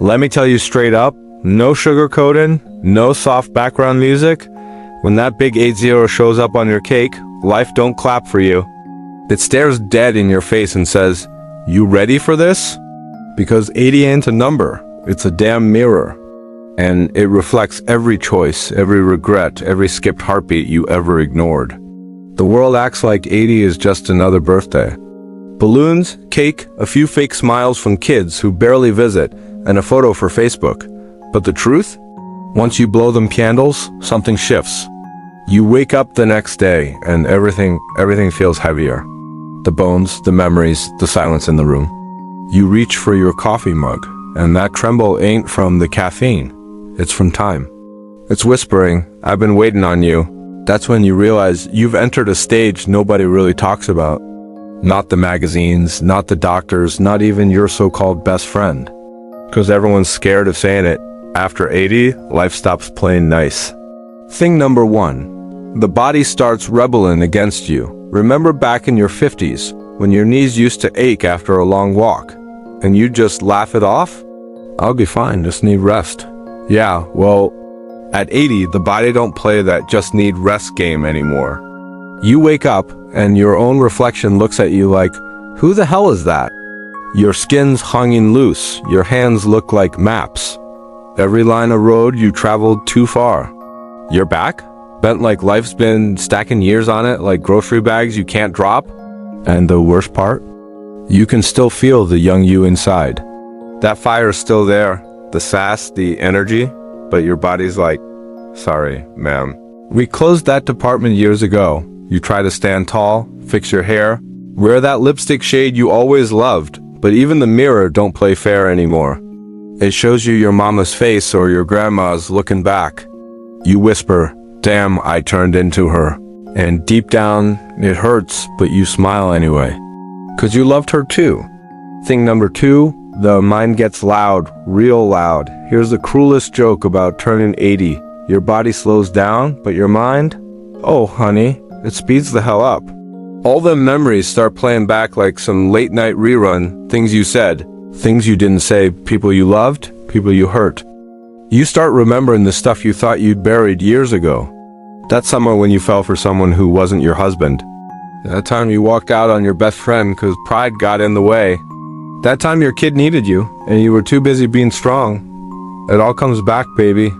Let me tell you straight up, no sugarcoating, no soft background music. When that big 80 shows up on your cake, life don't clap for you. It stares dead in your face and says, "You ready for this?" Because 80 ain't a number, it's a damn mirror. And it reflects every choice, every regret, every skipped heartbeat you ever ignored. The world acts like 80 is just another birthday. Balloons, cake, a few fake smiles from kids who barely visit, and a photo for Facebook. But the truth? Once you blow them candles, something shifts. You wake up the next day and everything feels heavier. The bones, the memories, the silence in the room. You reach for your coffee mug, and that tremble ain't from the caffeine. It's from time. It's whispering, "I've been waiting on you." That's when you realize you've entered a stage nobody really talks about. Not the magazines, not the doctors, not even your so-called best friend. Because everyone's scared of saying it. After 80, life stops playing nice. Thing number 1. The body starts rebelling against you. Remember back in your 50s, when your knees used to ache after a long walk, and you just laugh it off? "I'll be fine, just need rest." Yeah, well, at 80, the body don't play that just need rest game anymore. You wake up, and your own reflection looks at you like, "Who the hell is that?" Your skin's hanging loose, your hands look like maps. Every line of road you traveled too far. You're back? Bent like life's been stacking years on it, like grocery bags you can't drop. And the worst part? You can still feel the young you inside. That fire's still there, the sass, the energy, but your body's like, "Sorry, ma'am." We closed that department years ago. You try to stand tall, fix your hair, wear that lipstick shade you always loved, but even the mirror don't play fair anymore. It shows you your mama's face or your grandma's looking back. You whisper, "Damn, I turned into her." And deep down, it hurts, but you smile anyway. 'Cause you loved her too. Thing number 2, the mind gets loud, real loud. Here's the cruelest joke about turning 80. Your body slows down, but your mind? Oh, honey, it speeds the hell up. All the memories start playing back like some late night rerun, things you said, things you didn't say, people you loved, people you hurt. You start remembering the stuff you thought you'd buried years ago. That summer when you fell for someone who wasn't your husband. That time you walked out on your best friend because pride got in the way. That time your kid needed you and you were too busy being strong. It all comes back, baby.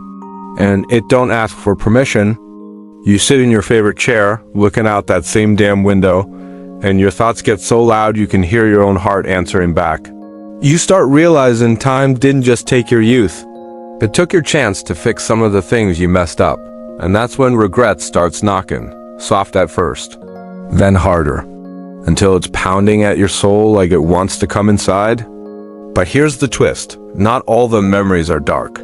And it don't ask for permission. You sit in your favorite chair, looking out that same damn window, and your thoughts get so loud you can hear your own heart answering back. You start realizing time didn't just take your youth. It took your chance to fix some of the things you messed up. And that's when regret starts knocking, soft at first, then harder, until it's pounding at your soul like it wants to come inside. But here's the twist, not all the memories are dark.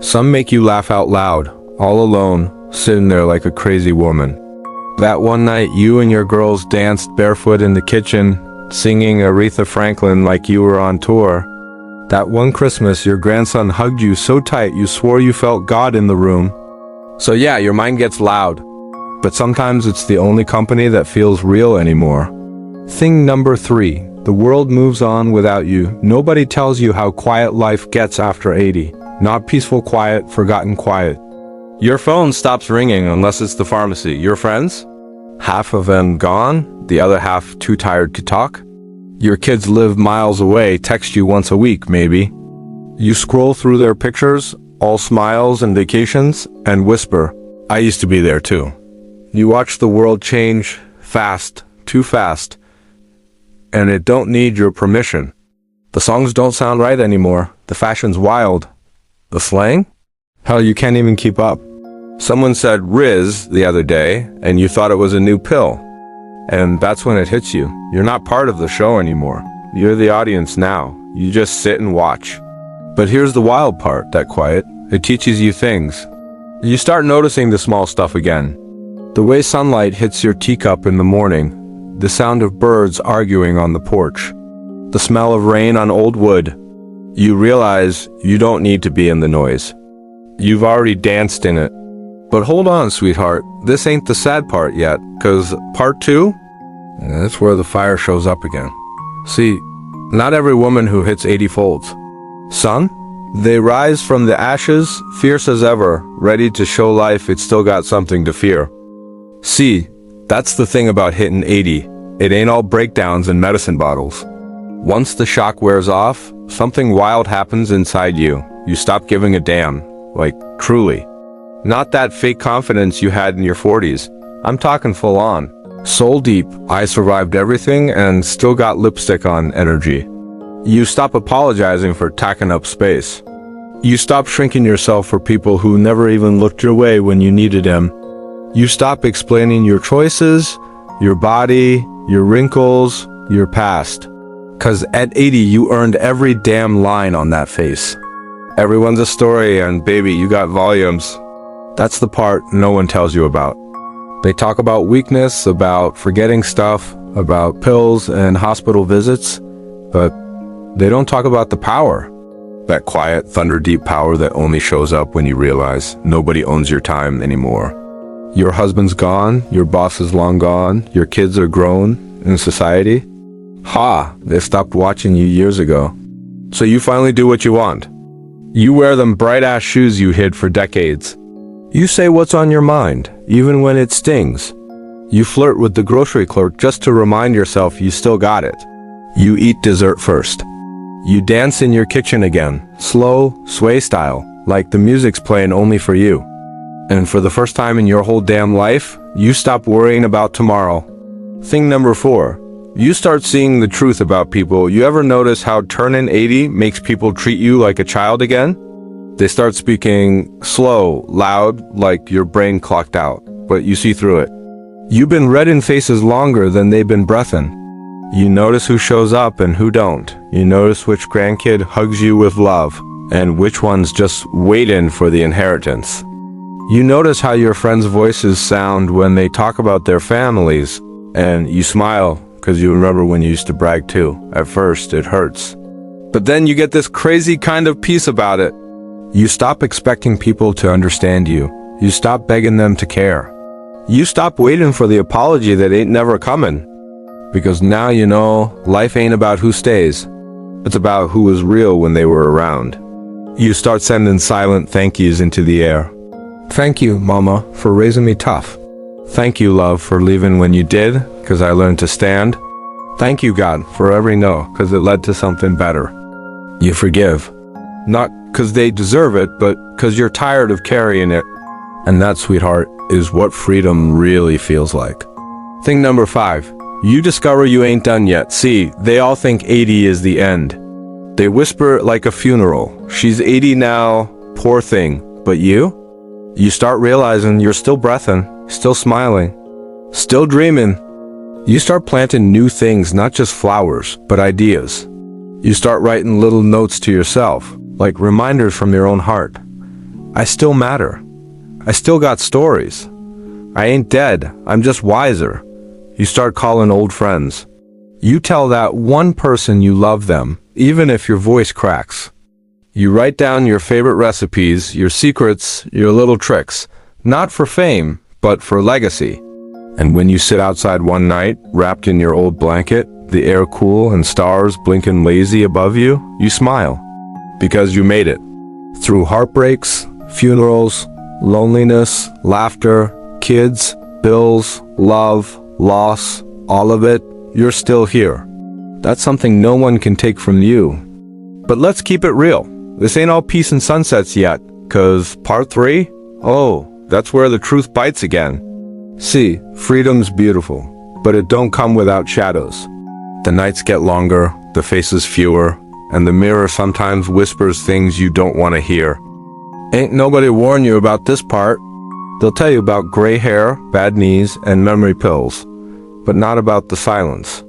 Some make you laugh out loud, all alone, sitting there like a crazy woman. That one night you and your girls danced barefoot in the kitchen, singing Aretha Franklin like you were on tour. That one Christmas your grandson hugged you so tight you swore you felt God in the room. So yeah, your mind gets loud, but sometimes it's the only company that feels real anymore. Thing number 3, the world moves on without you. Nobody tells you how quiet life gets after 80. Not peaceful quiet, forgotten quiet. Your phone stops ringing unless it's the pharmacy. Your friends? Half of them gone, the other half too tired to talk. Your kids live miles away, text you once a week maybe. You scroll through their pictures, all smiles and vacations, and whisper, "I used to be there too." You watch the world change fast, too fast, and it don't need your permission. The songs don't sound right anymore. The fashion's wild. The slang? Hell, you can't even keep up. Someone said Riz the other day, and you thought it was a new pill. And that's when it hits you. You're not part of the show anymore. You're the audience now. You just sit and watch. But here's the wild part, that quiet. It teaches you things. You start noticing the small stuff again. The way sunlight hits your teacup in the morning. The sound of birds arguing on the porch. The smell of rain on old wood. You realize you don't need to be in the noise. You've already danced in it. But hold on, sweetheart. This ain't the sad part yet, 'cause part 2? That's where the fire shows up again. See, not every woman who hits 80 folds. Son, They rise from the ashes, fierce as ever, ready to show life it's still got something to fear. See, that's the thing about hitting 80. It ain't all breakdowns and medicine bottles. Once the shock wears off, something wild happens inside you. You stop giving a damn. Like, truly. Not that fake confidence you had in your 40s. I'm talking full on. Soul deep, I survived everything and still got lipstick on energy. You stop apologizing for tacking up space. You stop shrinking yourself for people who never even looked your way when you needed them. You stop explaining your choices, your body, your wrinkles, your past. 'Cause at 80 you earned every damn line on that face. Everyone's a story, and baby, you got volumes. That's the part no one tells you about. They talk about weakness, about forgetting stuff, about pills and hospital visits, but they don't talk about the power. That quiet, thunder-deep power that only shows up when you realize nobody owns your time anymore. Your husband's gone, your boss is long gone, your kids are grown in society. Ha! They stopped watching you years ago. So you finally do what you want. You wear them bright-ass shoes you hid for decades. You say what's on your mind, even when it stings. You flirt with the grocery clerk just to remind yourself you still got it. You eat dessert first. You dance in your kitchen again, slow, sway style, like the music's playing only for you. And for the first time in your whole damn life, you stop worrying about tomorrow. Thing number 4. You start seeing the truth about people. You ever notice how turning 80 makes people treat you like a child again? They start speaking slow, loud, like your brain clocked out, but you see through it. You've been red in faces longer than they've been breathin'. You notice who shows up and who don't. You notice which grandkid hugs you with love, and which one's just waiting for the inheritance. You notice how your friends' voices sound when they talk about their families, and you smile, because you remember when you used to brag too. At first, it hurts. But then you get this crazy kind of peace about it. You stop expecting people to understand you. You stop begging them to care. You stop waiting for the apology that ain't never coming. Because now you know, life ain't about who stays. It's about who was real when they were around. You start sending silent thank yous into the air. Thank you, Mama, for raising me tough. Thank you, love, for leaving when you did, because I learned to stand. Thank you, God, for every no, because it led to something better. You forgive. Not because they deserve it, but because you're tired of carrying it. And that, sweetheart, is what freedom really feels like. Thing number 5. You discover you ain't done yet. See, they all think 80 is the end. They whisper it like a funeral. She's 80 now, poor thing. But you? You start realizing you're still breathing, still smiling, still dreaming. You start planting new things, not just flowers, but ideas. You start writing little notes to yourself, like reminders from your own heart. I still matter. I still got stories. I ain't dead, I'm just wiser. You start calling old friends. You tell that one person you love them, even if your voice cracks. You write down your favorite recipes, your secrets, your little tricks, not for fame, but for legacy. And when you sit outside one night, wrapped in your old blanket, the air cool and stars blinking lazy above you, you smile. Because you made it. Through heartbreaks, funerals, loneliness, laughter, kids, bills, love, loss, all of it, you're still here. That's something no one can take from you. But let's keep it real. This ain't all peace and sunsets yet, 'cause part 3? Oh, that's where the truth bites again. See, freedom's beautiful, but it don't come without shadows. The nights get longer, the faces fewer, and the mirror sometimes whispers things you don't want to hear. Ain't nobody warn you about this part. They'll tell you about gray hair, bad knees, and memory pills, but not about the silence.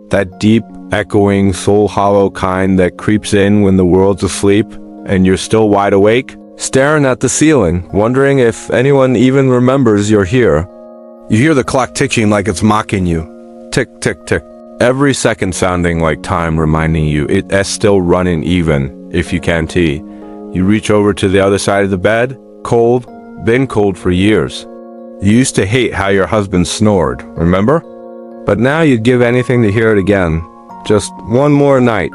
That deep, echoing, soul-hollow kind that creeps in when the world's asleep and you're still wide awake, staring at the ceiling, wondering if anyone even remembers you're here. You hear the clock ticking like it's mocking you. Tick, tick, tick. Every second sounding like time reminding you it's still running even, if you can tee. You reach over to the other side of the bed, cold, been cold for years. You used to hate how your husband snored, remember? But now you'd give anything to hear it again. Just one more night.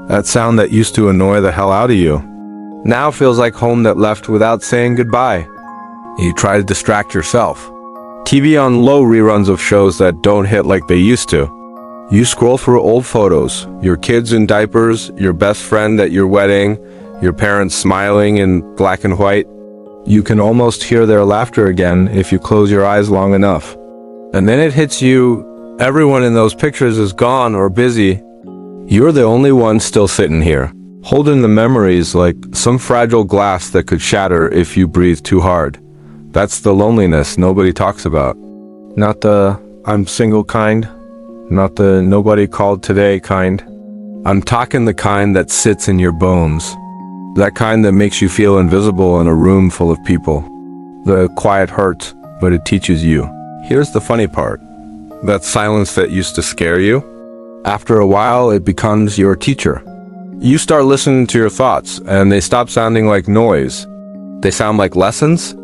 That sound that used to annoy the hell out of you. now feels like home that left without saying goodbye. You try to distract yourself. TV on low reruns of shows that don't hit like they used to. You scroll through old photos, your kids in diapers, your best friend at your wedding, your parents smiling in black and white. You can almost hear their laughter again if you close your eyes long enough. And then it hits you, everyone in those pictures is gone or busy. You're the only one still sitting here, holding the memories like some fragile glass that could shatter if you breathe too hard. That's the loneliness nobody talks about. Not the I'm single kind, not the nobody called today kind. I'm talking the kind that sits in your bones. That kind that makes you feel invisible in a room full of people. The quiet hurts, but it teaches you. Here's the funny part. That silence that used to scare you, after a while it becomes your teacher. You start listening to your thoughts, and they stop sounding like noise. They sound like lessons.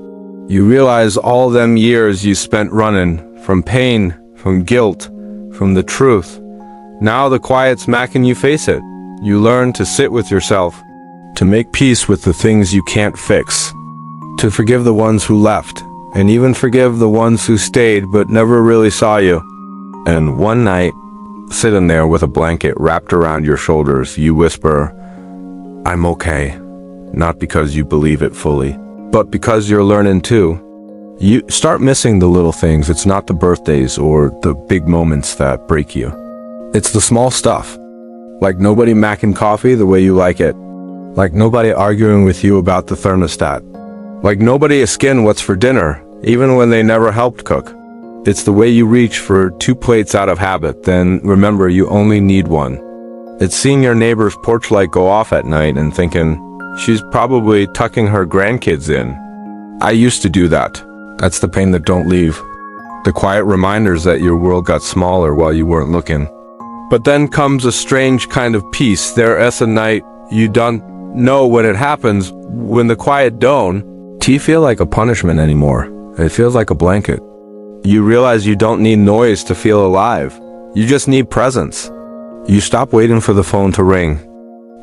You realize all them years you spent running, from pain, from guilt, from the truth. Now the quiet's making you face it. You learn to sit with yourself, to make peace with the things you can't fix, to forgive the ones who left, and even forgive the ones who stayed but never really saw you. And one night, sitting there with a blanket wrapped around your shoulders, you whisper, I'm okay. Not because you believe it fully, but because you're learning too. You start missing the little things. It's not the birthdays or the big moments that break you. It's the small stuff, like nobody macking coffee the way you like it, like nobody arguing with you about the thermostat, like nobody asking what's for dinner, even when they never helped cook. It's the way you reach for 2 plates out of habit, then remember you only need one. It's seeing your neighbor's porch light go off at night and thinking, she's probably tucking her grandkids in. I used to do that. That's the pain that don't leave. The quiet reminders that your world got smaller while you weren't looking. But then comes a strange kind of peace. There is a night you don't know when it happens, when the quiet don't feel like a punishment anymore. It feels like a blanket. You realize you don't need noise to feel alive. You just need presence. You stop waiting for the phone to ring.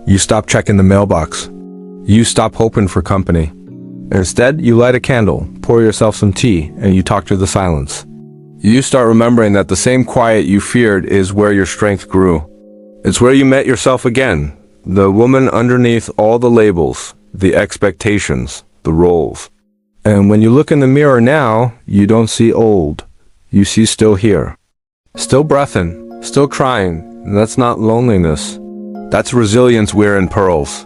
You stop checking the mailbox. You stop hoping for company. Instead, you light a candle, pour yourself some tea, and you talk to the silence. You start remembering that the same quiet you feared is where your strength grew. It's where you met yourself again, the woman underneath all the labels, the expectations, the roles. And when you look in the mirror now, you don't see old. You see still here. Still breathing, still crying. That's not loneliness. That's resilience wearing pearls.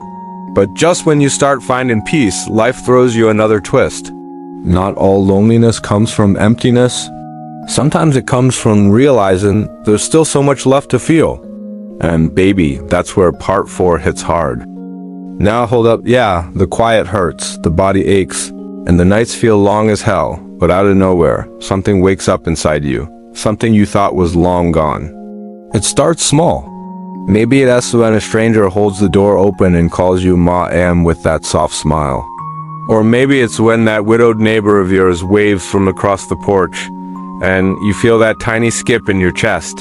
But just when you start finding peace, life throws you another twist. Not all loneliness comes from emptiness. Sometimes it comes from realizing there's still so much left to feel. And baby, that's where part 4 hits hard. Now hold up, yeah, the quiet hurts, the body aches, and the nights feel long as hell, but out of nowhere, something wakes up inside you, something you thought was long gone. It starts small. Maybe that's when a stranger holds the door open and calls you Ma-am with that soft smile. Or maybe it's when that widowed neighbor of yours waves from across the porch, and you feel that tiny skip in your chest.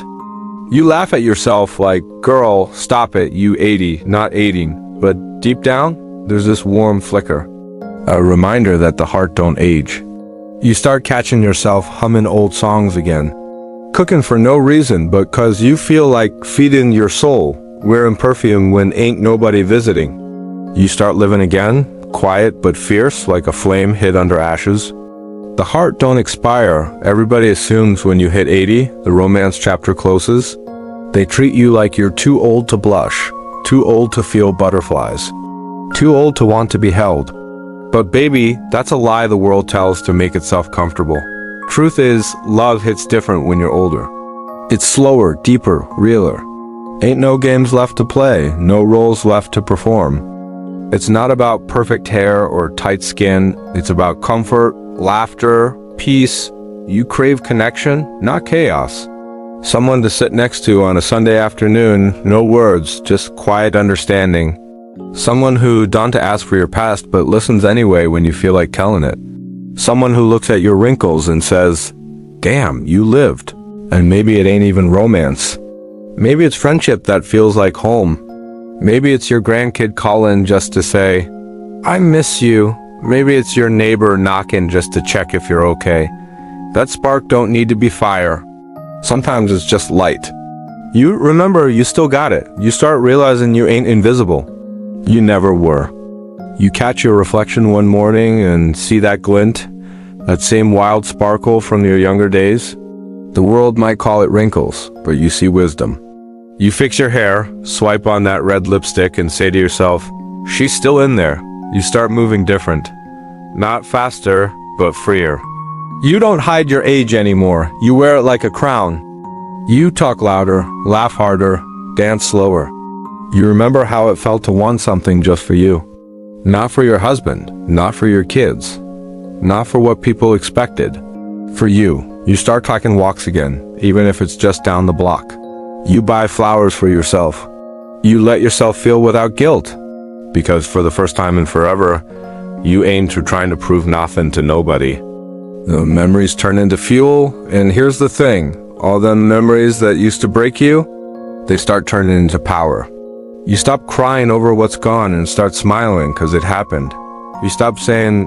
You laugh at yourself like, girl, stop it, you 80, not 18. But deep down, there's this warm flicker. A reminder that the heart don't age. You start catching yourself humming old songs again. Cooking for no reason, but 'cause you feel like feeding your soul, wearing perfume when ain't nobody visiting. You start living again, quiet but fierce like a flame hid under ashes. The heart don't expire. Everybody assumes when you hit 80, the romance chapter closes. They treat you like you're too old to blush, too old to feel butterflies, too old to want to be held. But baby, that's a lie the world tells to make itself comfortable. Truth is, love hits different when you're older. It's slower, deeper, realer. Ain't no games left to play, no roles left to perform. It's not about perfect hair or tight skin. It's about comfort, laughter, peace. You crave connection, not chaos. Someone to sit next to on a Sunday afternoon, no words, just quiet understanding. Someone who don't ask for your past but listens anyway when you feel like telling it. Someone who looks at your wrinkles and says, damn, you lived. And maybe it ain't even romance. Maybe it's friendship that feels like home. Maybe it's your grandkid calling just to say, I miss you. Maybe it's your neighbor knocking just to check if you're okay. That spark don't need to be fire. Sometimes it's just light. You remember you still got it. You start realizing you ain't invisible. You never were. You catch your reflection one morning and see that glint, that same wild sparkle from your younger days. The world might call it wrinkles, but you see wisdom. You fix your hair, swipe on that red lipstick and say to yourself, she's still in there. You start moving different. Not faster, but freer. You don't hide your age anymore. You wear it like a crown. You talk louder, laugh harder, dance slower. You remember how it felt to want something just for you. Not for your husband, not for your kids, not for what people expected. For you. You start talking walks again, even if it's just down the block. You buy flowers for yourself. You let yourself feel without guilt. Because for the first time in forever, you aim to trying to prove nothing to nobody. The memories turn into fuel, and here's the thing. All them memories that used to break you, they start turning into power. You stop crying over what's gone and start smiling because it happened. You stop saying,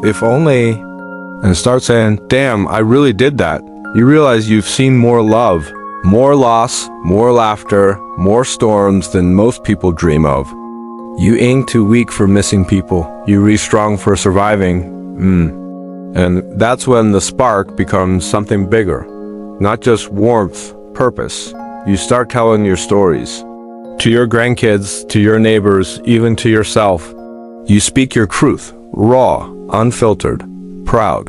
if only, and start saying, damn, I really did that. You realize you've seen more love, more loss, more laughter, more storms than most people dream of. You ain't too weak for missing people. You re-strong for surviving. And that's when the spark becomes something bigger. Not just warmth, purpose. You start telling your stories. To your grandkids, to your neighbors, even to yourself. You speak your truth, raw, unfiltered, proud.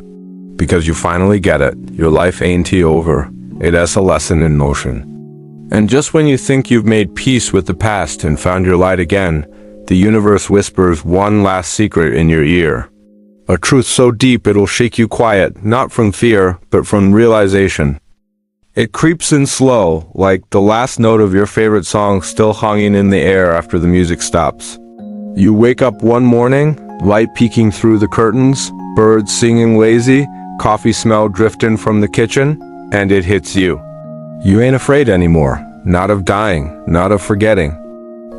Because you finally get it. Your life ain't over. It has a lesson in motion. And just when you think you've made peace with the past and found your light again, the universe whispers one last secret in your ear. A truth so deep it'll shake you quiet, not from fear, but from realization. It creeps in slow, like the last note of your favorite song still hanging in the air after the music stops. You wake up one morning, light peeking through the curtains, birds singing lazy, coffee smell drifting from the kitchen, and it hits you. You ain't afraid anymore, not of dying, not of forgetting,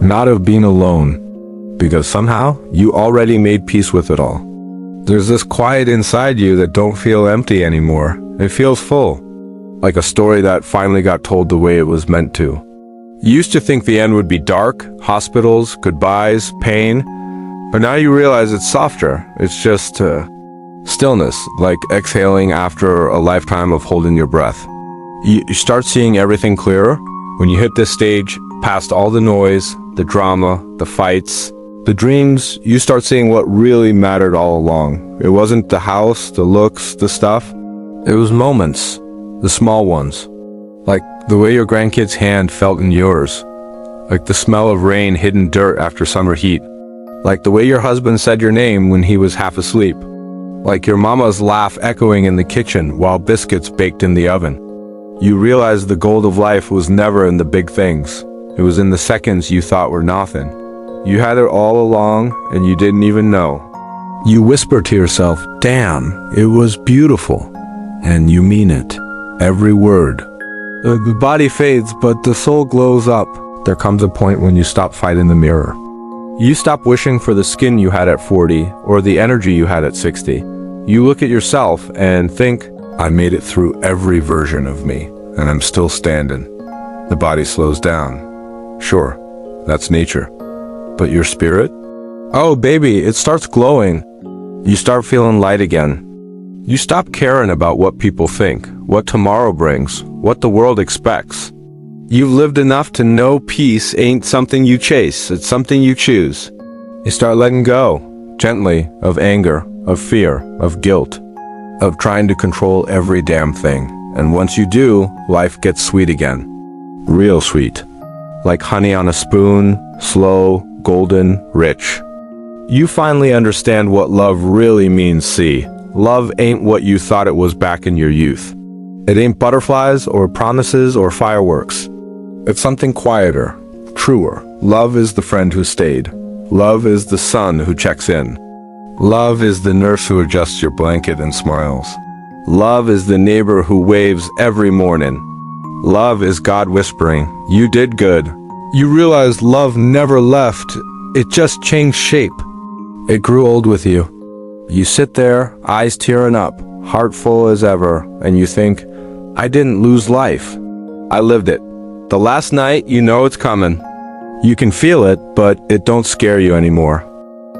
not of being alone, because somehow you already made peace with it all. There's this quiet inside you that don't feel empty anymore. It feels full. Like a story that finally got told the way it was meant to. You used to think the end would be dark, hospitals, goodbyes, pain, but now you realize it's softer. It's just stillness, like exhaling after a lifetime of holding your breath. You start seeing everything clearer. When you hit this stage, past all the noise, the drama, the fights, the dreams, you start seeing what really mattered all along. It wasn't the house, the looks, the stuff. It was moments. The small ones, like the way your grandkid's hand felt in yours, like the smell of rain hidden dirt after summer heat, like the way your husband said your name when he was half asleep, like your mama's laugh echoing in the kitchen while biscuits baked in the oven. You realized the gold of life was never in the big things. It was in the seconds you thought were nothing. You had it all along and you didn't even know. You whispered to yourself, damn, it was beautiful. And you mean it. Every word. The body fades, but the soul glows up. There comes a point when you stop fighting the mirror. You stop wishing for the skin you had at 40 or the energy you had at 60. You look at yourself and think, I made it through every version of me, and I'm still standing. The body slows down. Sure, that's nature. But your spirit? Oh, baby, it starts glowing. You start feeling light again. You stop caring about what people think, what tomorrow brings, what the world expects. You've lived enough to know peace ain't something you chase, it's something you choose. You start letting go, gently, of anger, of fear, of guilt, of trying to control every damn thing. And once you do, life gets sweet again. Real sweet. Like honey on a spoon, slow, golden, rich. You finally understand what love really means, see. Love ain't what you thought it was back in your youth. It ain't butterflies or promises or fireworks. It's something quieter, truer. Love is the friend who stayed. Love is the son who checks in. Love is the nurse who adjusts your blanket and smiles. Love is the neighbor who waves every morning. Love is God whispering, you did good. You realize love never left, it just changed shape. It grew old with you. You sit there, eyes tearing up, heart full as ever, and you think, I didn't lose life. I lived it. The last night, you know it's coming. You can feel it, but it don't scare you anymore.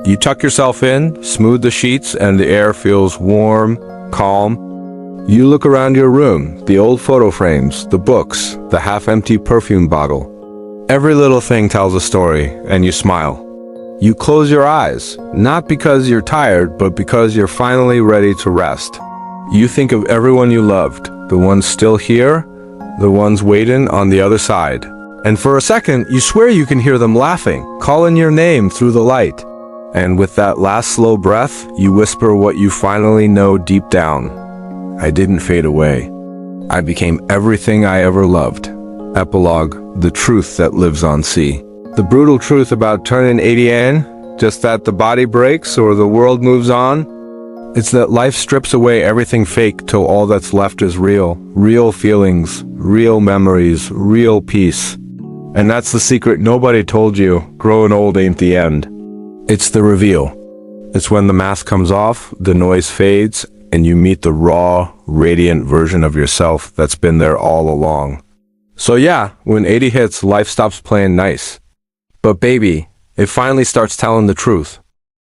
You tuck yourself in, smooth the sheets, and the air feels warm, calm. You look around your room, the old photo frames, the books, the half-empty perfume bottle. Every little thing tells a story, and you smile. You close your eyes, not because you're tired, but because you're finally ready to rest. You think of everyone you loved, the ones still here, the ones waiting on the other side. And for a second, you swear you can hear them laughing, calling your name through the light. And with that last slow breath, you whisper what you finally know deep down. I didn't fade away. I became everything I ever loved. Epilogue, the truth that lives on sea. The brutal truth about turning 80 in, just that the body breaks or the world moves on. It's that life strips away everything fake till all that's left is real. Real feelings, real memories, real peace. And that's the secret nobody told you. Growing old ain't the end. It's the reveal. It's when the mask comes off, the noise fades, and you meet the raw, radiant version of yourself that's been there all along. So yeah, when 80 hits, life stops playing nice. But baby, it finally starts telling the truth.